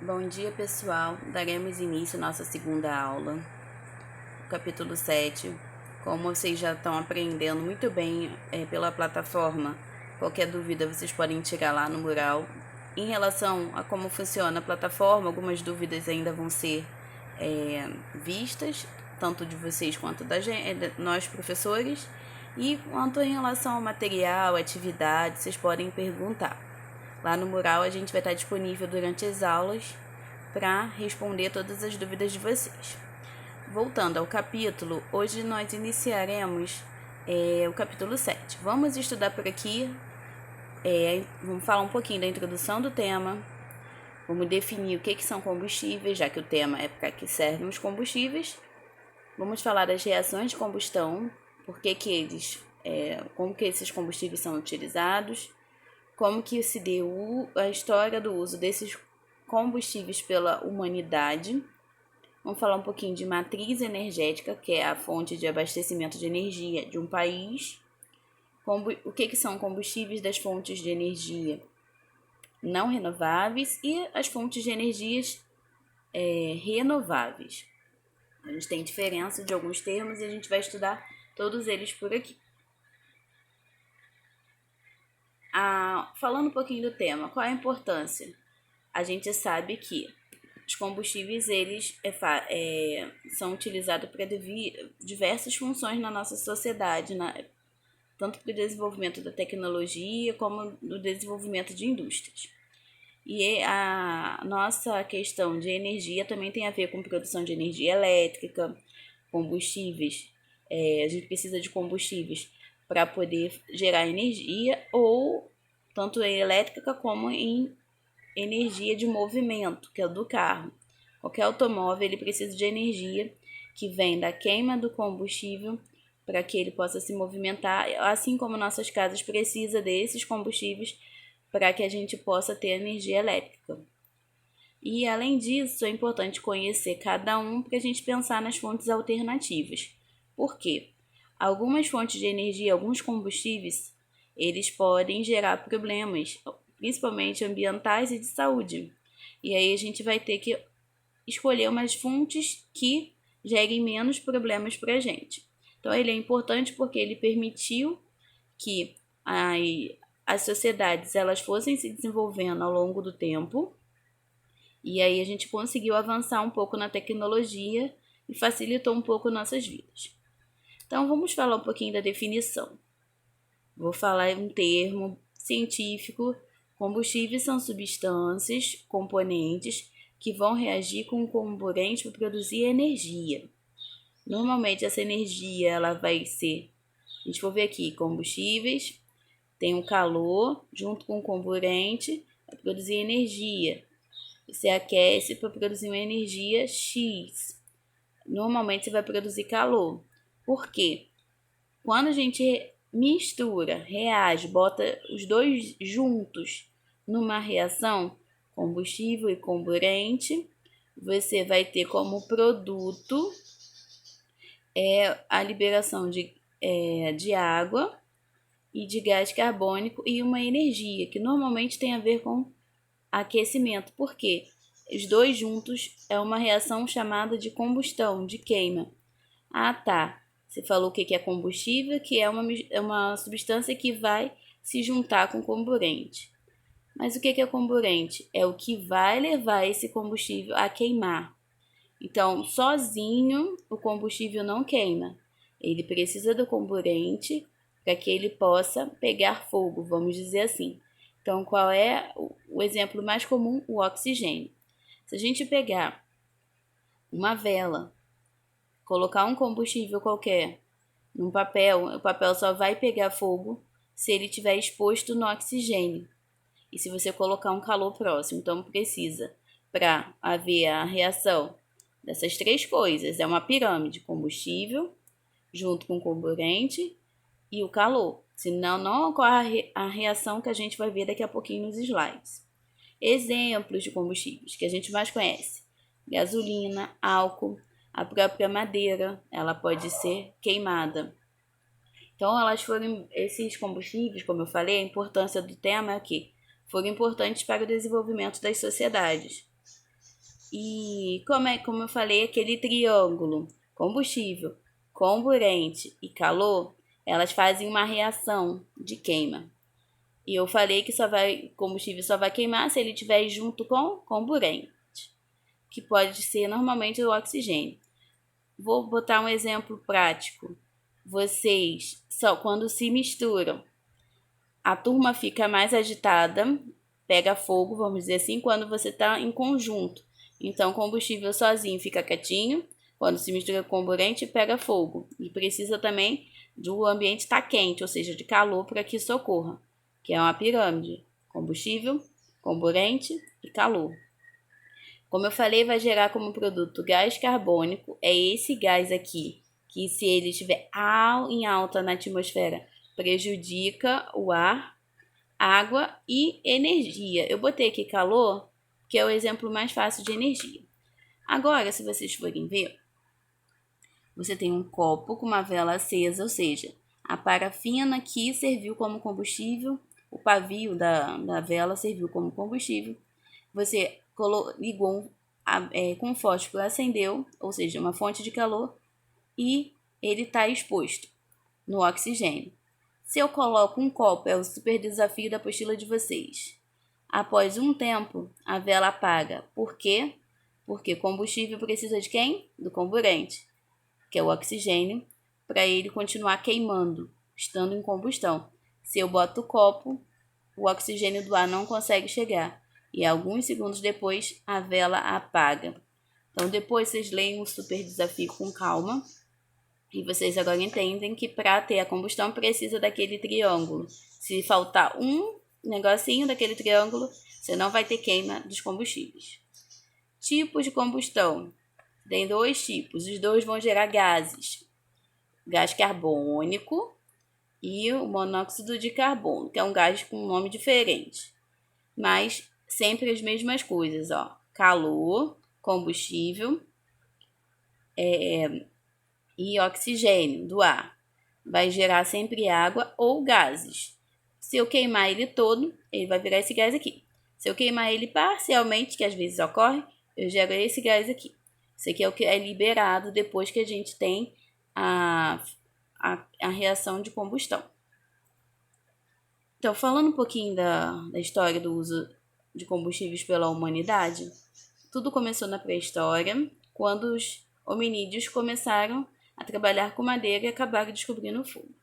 Bom dia, pessoal. Daremos início à nossa segunda aula, capítulo 7. Como vocês já estão aprendendo muito bem pela plataforma, qualquer dúvida vocês podem tirar lá no mural. Em relação a como funciona a plataforma, algumas dúvidas ainda vão ser vistas, tanto de vocês quanto da gente, nós professores. E quanto em relação ao material, atividade, vocês podem perguntar. Lá no mural a gente vai estar disponível durante as aulas para responder todas as dúvidas de vocês. Voltando ao capítulo, hoje nós iniciaremos o capítulo 7. Vamos estudar por aqui, vamos falar um pouquinho da introdução do tema, vamos definir o que são combustíveis, já que o tema é para que servem os combustíveis. Vamos falar das reações de combustão, como que esses combustíveis são utilizados, como que se deu a história do uso desses combustíveis pela humanidade. Vamos falar um pouquinho de matriz energética, que é a fonte de abastecimento de energia de um país. O que são combustíveis das fontes de energia não renováveis e as fontes de energias renováveis. A gente tem diferença de alguns termos e a gente vai estudar todos eles por aqui. Falando um pouquinho do tema, qual é a importância? A gente sabe que os combustíveis eles são utilizados para diversas funções na nossa sociedade, tanto para o desenvolvimento da tecnologia como no desenvolvimento de indústrias. E a nossa questão de energia também tem a ver com produção de energia elétrica, combustíveis. A gente precisa de combustíveis para poder gerar energia, ou tanto em elétrica como em energia de movimento, que é o do carro. Qualquer automóvel ele precisa de energia que vem da queima do combustível para que ele possa se movimentar, assim como nossas casas precisam desses combustíveis para que a gente possa ter energia elétrica. E além disso, é importante conhecer cada um para a gente pensar nas fontes alternativas. Por quê? Algumas fontes de energia, alguns combustíveis, eles podem gerar problemas, principalmente ambientais e de saúde. E aí a gente vai ter que escolher umas fontes que gerem menos problemas para a gente. Então ele é importante porque ele permitiu que as sociedades elas fossem se desenvolvendo ao longo do tempo, e aí a gente conseguiu avançar um pouco na tecnologia e facilitou um pouco nossas vidas. Então vamos falar um pouquinho da definição. Vou falar um termo científico. Combustíveis são substâncias, componentes que vão reagir com o comburente para produzir energia. Normalmente essa energia ela vai ser, a gente for ver aqui, combustíveis, tem o calor junto com o comburente para produzir energia. Você aquece para produzir uma energia X. Normalmente você vai produzir calor. Por quê? Quando a gente mistura, reage, bota os dois juntos numa reação, combustível e comburente, você vai ter como produto a liberação de água e de gás carbônico e uma energia, que normalmente tem a ver com aquecimento. Por quê? Os dois juntos é uma reação chamada de combustão, de queima. Ah, tá. Você falou o que é combustível, que é uma substância que vai se juntar com comburente. Mas o que é comburente? É o que vai levar esse combustível a queimar. Então, sozinho, o combustível não queima. Ele precisa do comburente para que ele possa pegar fogo, vamos dizer assim. Então, qual é o exemplo mais comum? O oxigênio. Se a gente pegar uma vela, colocar um combustível qualquer num papel, o papel só vai pegar fogo se ele estiver exposto no oxigênio. E se você colocar um calor próximo, então precisa, para haver a reação dessas três coisas, é uma pirâmide: combustível junto com comburente e o calor. Senão não ocorre a reação que a gente vai ver daqui a pouquinho nos slides. Exemplos de combustíveis que a gente mais conhece: gasolina, álcool, a própria madeira, ela pode ser queimada. Então, esses combustíveis, como eu falei, a importância do tema é que foram importantes para o desenvolvimento das sociedades. E como eu falei, aquele triângulo, combustível, comburente e calor, elas fazem uma reação de queima. E eu falei que combustível só vai queimar se ele estiver junto com comburente, que pode ser normalmente o oxigênio. Vou botar um exemplo prático. Vocês, só quando se misturam, a turma fica mais agitada, pega fogo, vamos dizer assim, quando você está em conjunto. Então, combustível sozinho fica quietinho, quando se mistura com comburente, pega fogo. E precisa também do ambiente estar quente, ou seja, de calor, para que isso ocorra, que é uma pirâmide: combustível, comburente e calor. Como eu falei, vai gerar como produto gás carbônico. É esse gás aqui, que se ele estiver em alta na atmosfera, prejudica o ar, água e energia. Eu botei aqui calor, que é o exemplo mais fácil de energia. Agora, se vocês forem ver, você tem um copo com uma vela acesa, ou seja, a parafina aqui serviu como combustível, o pavio da vela serviu como combustível. Você ligou com fósforo, acendeu, ou seja, uma fonte de calor, e ele está exposto no oxigênio. Se eu coloco um copo, é o super desafio da apostila de vocês. Após um tempo, a vela apaga. Por quê? Porque combustível precisa de quem? Do comburente, que é o oxigênio, para ele continuar queimando, estando em combustão. Se eu boto o copo, o oxigênio do ar não consegue chegar e alguns segundos depois a vela apaga. Então depois vocês leem o super desafio com calma e vocês agora entendem que para ter a combustão precisa daquele triângulo. Se faltar um negocinho daquele triângulo, você não vai ter queima dos combustíveis. Tipos de combustão. Tem dois tipos, os dois vão gerar gases. Gás carbônico e o monóxido de carbono, que é um gás com um nome diferente. Mas sempre as mesmas coisas, ó. Calor, combustível e oxigênio do ar. Vai gerar sempre água ou gases. Se eu queimar ele todo, ele vai virar esse gás aqui. Se eu queimar ele parcialmente, que às vezes ocorre, eu gero esse gás aqui. Isso aqui é o que é liberado depois que a gente tem a reação de combustão. Então, falando um pouquinho da história do uso de combustíveis pela humanidade, tudo começou na pré-história, quando os hominídeos começaram a trabalhar com madeira e acabaram descobrindo o fogo.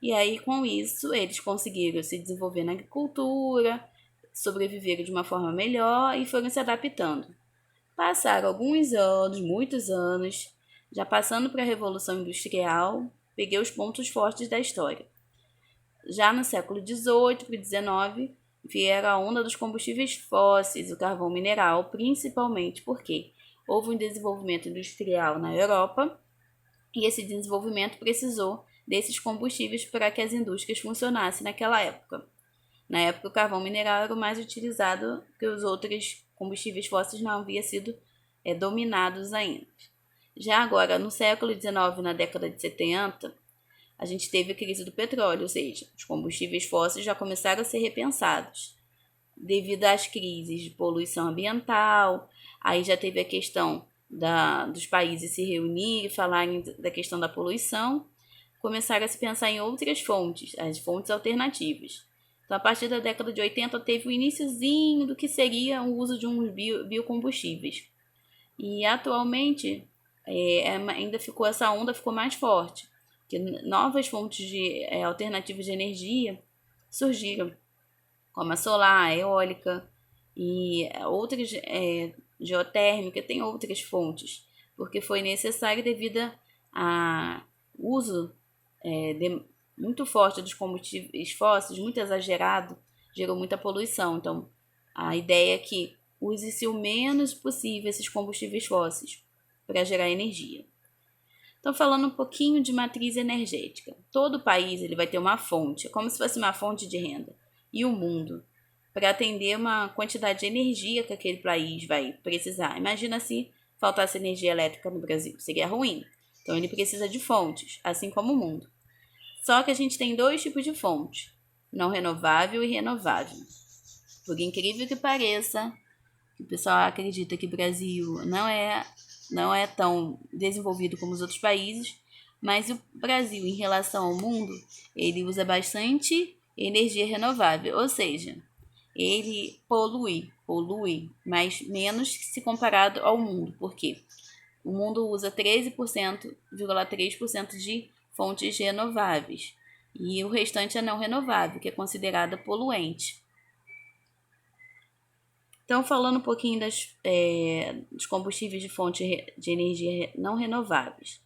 E aí, com isso, eles conseguiram se desenvolver na agricultura, sobreviveram de uma forma melhor e foram se adaptando. Passaram alguns anos, muitos anos, já passando para a Revolução Industrial, peguei os pontos fortes da história. Já no século XVIII para XIX, vieram a onda dos combustíveis fósseis, o carvão mineral, principalmente porque houve um desenvolvimento industrial na Europa e esse desenvolvimento precisou desses combustíveis para que as indústrias funcionassem naquela época. Na época, o carvão mineral era o mais utilizado, porque os outros combustíveis fósseis não haviam sido dominados ainda. Já agora, no século XIX, na década de 70, a gente teve a crise do petróleo, ou seja, os combustíveis fósseis já começaram a ser repensados. Devido às crises de poluição ambiental, aí já teve a questão dos países se reunirem e falarem da questão da poluição, começaram a se pensar em outras fontes, as fontes alternativas. Então, a partir da década de 80, teve o iniciozinho do que seria o uso de uns biocombustíveis. E atualmente, essa onda ficou mais forte, que novas fontes alternativas de energia surgiram, como a solar, a eólica e outras geotérmica, tem outras fontes, porque foi necessário devido a uso muito forte dos combustíveis fósseis, muito exagerado, gerou muita poluição. Então, a ideia é que use-se o menos possível esses combustíveis fósseis para gerar energia. Então, falando um pouquinho de matriz energética. Todo país ele vai ter uma fonte, é como se fosse uma fonte de renda. E o mundo, para atender uma quantidade de energia que aquele país vai precisar. Imagina se faltasse energia elétrica no Brasil, seria ruim. Então, ele precisa de fontes, assim como o mundo. Só que a gente tem dois tipos de fonte, não renovável e renovável. Por incrível que pareça, O pessoal acredita que o Brasil não é tão desenvolvido como os outros países, mas o Brasil, em relação ao mundo, ele usa bastante energia renovável, ou seja, ele polui, mas menos se comparado ao mundo. Por quê? O mundo usa 13,3% de fontes renováveis e o restante é não renovável, que é considerada poluente. Então, falando um pouquinho dos combustíveis de fonte de energia não renováveis.